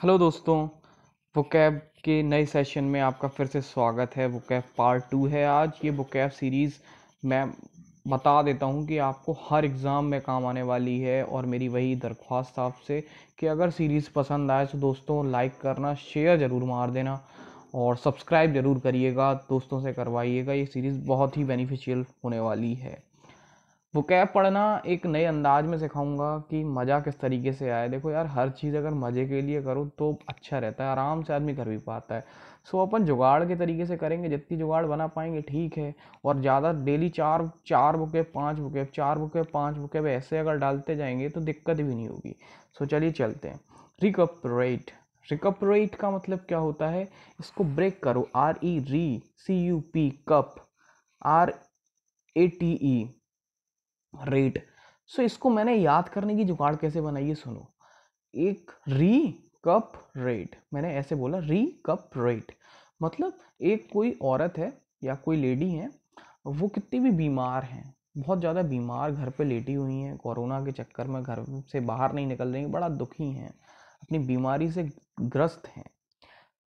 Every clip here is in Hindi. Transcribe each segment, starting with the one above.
हेलो दोस्तों, वोकैब के नए सेशन में आपका फिर से स्वागत है। वोकैब पार्ट 2 है आज। ये वोकैब सीरीज़ मैं बता देता हूँ कि आपको हर एग्ज़ाम में काम आने वाली है। और मेरी वही दरख्वास्त आपसे कि अगर सीरीज़ पसंद आए तो दोस्तों लाइक करना, शेयर ज़रूर मार देना और सब्सक्राइब ज़रूर करिएगा, दोस्तों से करवाइएगा। ये सीरीज़ बहुत ही बेनिफिशियल होने वाली है। वोकैब पढ़ना एक नए अंदाज में सिखाऊंगा कि मज़ा किस तरीके से आए। देखो यार, हर चीज़ अगर मज़े के लिए करो तो अच्छा रहता है, आराम से आदमी कर भी पाता है। सो अपन जुगाड़ के तरीके से करेंगे, जितनी जुगाड़ बना पाएंगे ठीक है। और ज़्यादा डेली चार चार वोकैब 5 वोकैब, 4 वोकैब 5 वोकैब ऐसे अगर डालते जाएंगे तो दिक्कत भी नहीं होगी। सो चलिए चलते हैं। रिकपरेट। रिकपरेट का मतलब क्या होता है, इसको ब्रेक करो। RECUP cup, RATE rate. So इसको मैंने याद करने की जुगाड़ कैसे बनाई है, सुनो। एक री कप रेट, मैंने ऐसे बोला री कप रेट। मतलब एक कोई औरत है या कोई लेडी है, वो कितनी भी बीमार हैं, बहुत ज़्यादा बीमार घर पे लेटी हुई हैं, कोरोना के चक्कर में घर से बाहर नहीं निकल रही, बड़ा दुखी हैं, अपनी बीमारी से ग्रस्त हैं।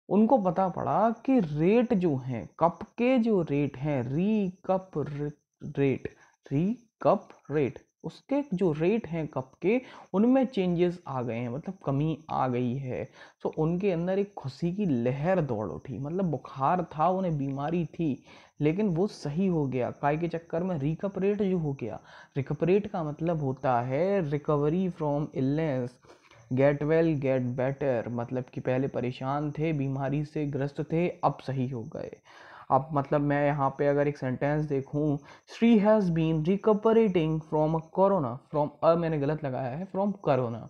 उनको पता पड़ा कि रेट जो हैं, कप के जो रेट हैं, रेट, री कप रेट, उसके जो रेट हैं कप के, उनमें चेंजेस आ गए हैं, मतलब कमी आ गई है। तो उनके अंदर एक खुशी की लहर दौड़ उठी। मतलब बुखार था, उन्हें बीमारी थी, लेकिन वो सही हो गया। काय के चक्कर में रिकपरेट जो हो गया। रिकपरेट का मतलब होता है recovery from illness, get well get better. मतलब कि पहले परेशान थे, बीमारी से ग्रस्त थे, अब सही हो गए। अब मतलब मैं यहाँ पे अगर एक सेंटेंस देखूँ, she has been recuperating from corona, from मैंने गलत लगाया है, फ्रॉम कोरोना।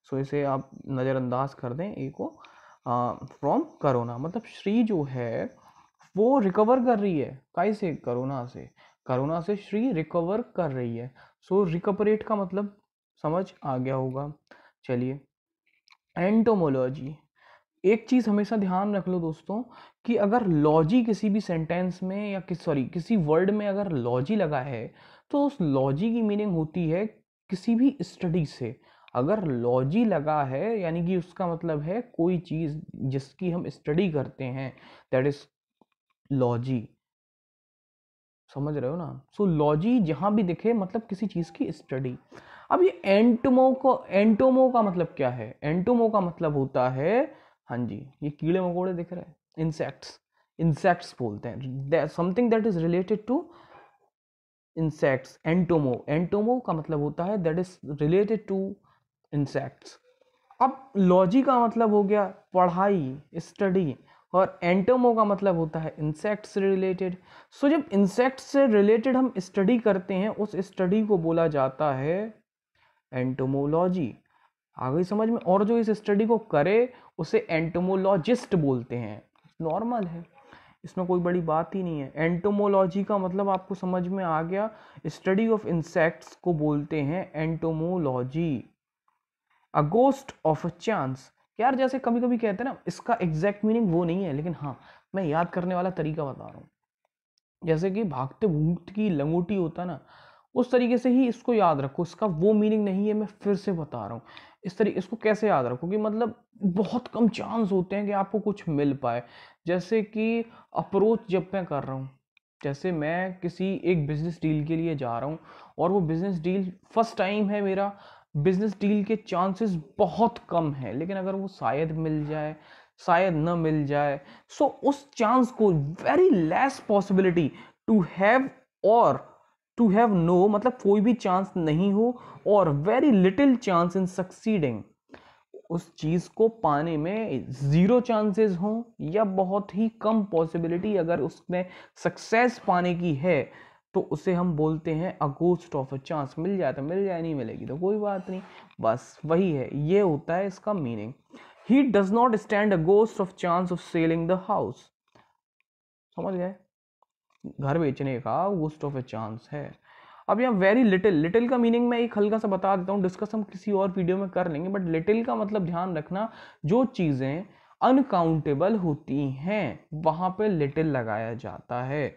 सो इसे आप नज़रअंदाज कर दें ए को। फ्रॉम कोरोना मतलब श्री जो है वो रिकवर कर रही है। काय से? कोरोना से। कोरोना से श्री रिकवर कर रही है। सो रिकपरेट का मतलब समझ आ गया होगा। चलिए, एंटोमोलॉजी। एक चीज़ हमेशा ध्यान रख लो दोस्तों, कि अगर लॉजी किसी भी सेंटेंस में या किसी वर्ड में अगर लॉजी लगा है, तो उस लॉजी की मीनिंग होती है किसी भी स्टडी से। अगर लॉजी लगा है यानी कि उसका मतलब है कोई चीज़ जिसकी हम स्टडी करते हैं, दैट इज लॉजी। समझ रहे हो ना? सो लॉजी जहां भी दिखे मतलब किसी चीज़ की स्टडी। अब ये एंटोमो का मतलब क्या है? एंटोमो का मतलब होता है, हाँ जी, ये कीड़े मकोड़े दिख रहे हैं, इंसेक्ट्स। इंसेक्ट्स बोलते हैं, something that is related to insects. Entomo का मतलब होता है that is related to insects. अब लॉजी का मतलब हो गया पढ़ाई, स्टडी, और एंटोमो का मतलब होता है इंसेक्ट से रिलेटेड। सो जब इंसेक्ट से रिलेटेड हम स्टडी करते हैं, उस स्टडी को बोला जाता है एंटोमोलॉजी। आ गई समझ में? और जो इस स्टडी को करे उसे एंटोमोलॉजिस्ट बोलते हैं। नॉर्मल है, इसमें कोई बड़ी बात ही नहीं है। एंटोमोलॉजी का मतलब आपको समझ में आ गया। स्टडी ऑफ इंसेक्ट्स को बोलते हैं entomology. A ghost of a chance. यार जैसे कभी कभी कहते हैं ना, इसका एग्जैक्ट मीनिंग वो नहीं है, लेकिन हाँ मैं याद करने वाला तरीका बता रहा हूँ। जैसे कि भागते भूत की लंगोटी होता है ना, उस तरीके से ही इसको याद रखो। इसका वो मीनिंग नहीं है, मैं फिर से बता रहा हूँ। इस तरीके इसको कैसे याद रखो कि मतलब बहुत कम चांस होते हैं कि आपको कुछ मिल पाए। जैसे कि अप्रोच जब मैं कर रहा हूँ, जैसे मैं किसी एक बिजनेस डील के लिए जा रहा हूँ, और वो बिजनेस डील फर्स्ट टाइम है मेरा, बिजनेस डील के चांसेस बहुत कम है, लेकिन अगर वो शायद मिल जाए, शायद न मिल जाए, सो उस चांस को, very less possibility to have, और टू हैव नो मतलब कोई भी चांस नहीं हो, और very little chance in succeeding, उस चीज को पाने में जीरो चांसेस हो या बहुत ही कम पॉसिबिलिटी अगर उसमें सक्सेस पाने की है, तो उसे हम बोलते हैं a ghost of a chance. मिल जाए तो मिल जाए, नहीं मिलेगी तो कोई बात नहीं। बस वही है, ये होता है इसका meaning. He does not stand a ghost of chance of selling the house. समझ गए? घर बेचने का गोस्ट ऑफ अ चांस है। अब यहाँ वेरी लिटिल, लिटिल का मीनिंग मैं एक हल्का सा बता देता हूँ, डिस्कस हम किसी और वीडियो में कर लेंगे। बट लिटिल का मतलब ध्यान रखना, जो चीजें अनकाउंटेबल होती हैं वहां पे लिटिल लगाया जाता है।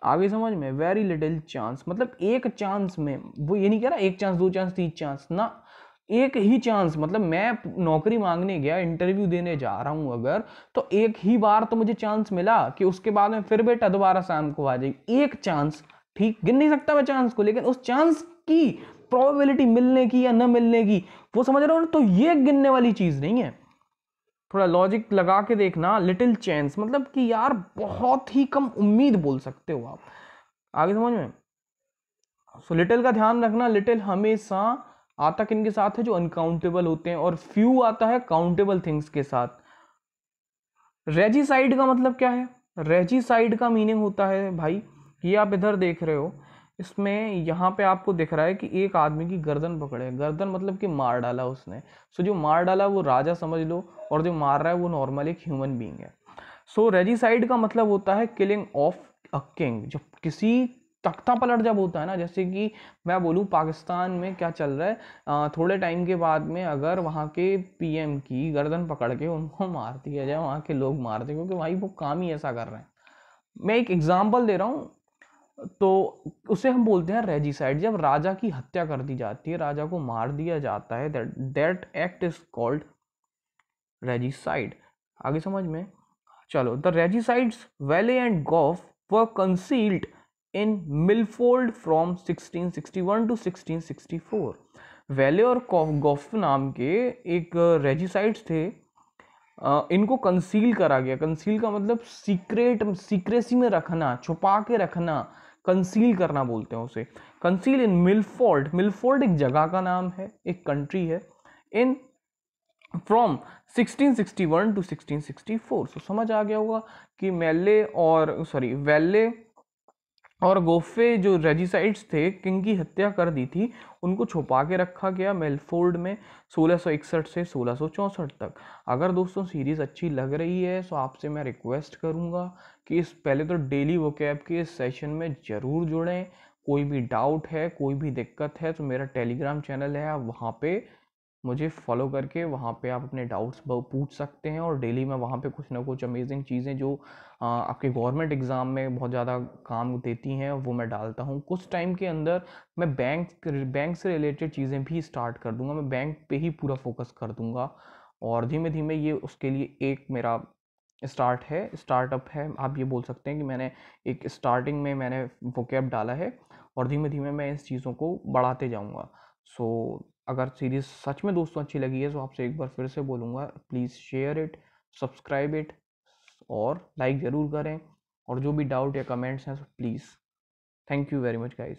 आगे समझ में? वेरी लिटिल चांस मतलब एक चांस में, वो ये नहीं कह रहा एक चांस, दो चांस, तीन चांस ना, एक ही चांस, मतलब मैं नौकरी मांगने गया, इंटरव्यू देने जा रहा हूं अगर, तो एक ही बार तो मुझे चांस मिला कि उसके बाद में फिर बेटा दोबारा शाम को आ जाएगी, एक चांस। ठीक, गिन नहीं सकता मैं चांस को, लेकिन उस चांस की प्रोबेबिलिटी मिलने की या न मिलने की, वो समझ रहे हो, तो ये गिनने वाली चीज नहीं है। थोड़ा लॉजिक लगा के देखना, लिटिल चांस मतलब कि यार बहुत ही कम उम्मीद बोल सकते हो आप। आगे समझ में? सो लिटिल का ध्यान रखना, लिटिल हमेशा आता किन के साथ है, जो अनकाउंटेबल होते हैं, और फ्यू आता है काउंटेबल थिंग्स के साथ। रेजिसाइड का मतलब क्या है? रेजिसाइड का मीनिंग होता है भाई, ये आप इधर देख रहे हो, इसमें यहाँ पे आपको दिख रहा है कि एक आदमी की गर्दन पकड़े, गर्दन मतलब कि मार डाला उसने। सो जो मार डाला वो राजा समझ लो, और जो मार रहा है वो नॉर्मल एक ह्यूमन बीइंग है। सो रेजिसाइड का मतलब होता है किलिंग ऑफ अ किंग। जब किसी तख्ता पलट जब होता है ना, जैसे कि मैं बोलूँ पाकिस्तान में क्या चल रहा है, थोड़े टाइम के बाद में अगर वहाँ के पीएम की गर्दन पकड़ के उनको मार दिया जाए, वहाँ के लोग मार दें, क्योंकि भाई वो काम ही ऐसा कर रहे हैं। मैं एक एग्जाम्पल दे रहा हूँ, तो उसे हम बोलते हैं रेजिसाइड। जब राजा की हत्या कर दी जाती है, राजा को मार दिया जाता है, that act is called regicide. आगे समझ में? चलो, the regicides Whalley and Goffe were concealed in Milford from 1661 to 1664। Whalley और गॉफ नाम के एक रेजिसाइड्स थे, इनको कंसील करा गया। कंसील का मतलब सीक्रेसी में रखना, छुपा के रखना, कंसील करना बोलते हैं उसे। कंसील इन मिलफोल्ड, मिलफोल्ड एक जगह का नाम है, एक कंट्री है, इन फ्रॉम 1661 टू 1664। सो समझ आ गया होगा कि वैले और गोफे जो रेजिसाइड्स थे, किंग की हत्या कर दी थी, उनको छुपा के रखा गया मेलफोर्ड में 1661 से 1664 तक। अगर दोस्तों सीरीज़ अच्छी लग रही है तो आपसे मैं रिक्वेस्ट करूंगा कि इस पहले तो डेली वोकैब के इस सेशन में ज़रूर जुड़ें। कोई भी डाउट है, कोई भी दिक्कत है, तो मेरा टेलीग्राम चैनल है, आप वहाँ पे मुझे फॉलो करके वहाँ पे आप अपने डाउट्स पूछ सकते हैं। और डेली मैं वहाँ पे कुछ ना कुछ अमेजिंग चीज़ें जो आपके गवर्नमेंट एग्ज़ाम में बहुत ज़्यादा काम देती हैं वो मैं डालता हूँ। कुछ टाइम के अंदर मैं बैंक से रिलेटेड चीज़ें भी स्टार्ट कर दूंगा, मैं बैंक पे ही पूरा फोकस कर दूंगा। और धीमे धीमे ये उसके लिए एक मेरा स्टार्टअप है, आप ये बोल सकते हैं कि मैंने एक स्टार्टिंग में मैंने वोकैब डाला है, और धीमे धीमे मैं इस चीज़ों को बढ़ाते जाऊँगा। सो अगर सीरीज़ सच में दोस्तों अच्छी लगी है तो आपसे एक बार फिर से बोलूँगा, please share it, subscribe it, और लाइक ज़रूर करें। और जो भी डाउट या कमेंट्स हैं please, thank you very much guys.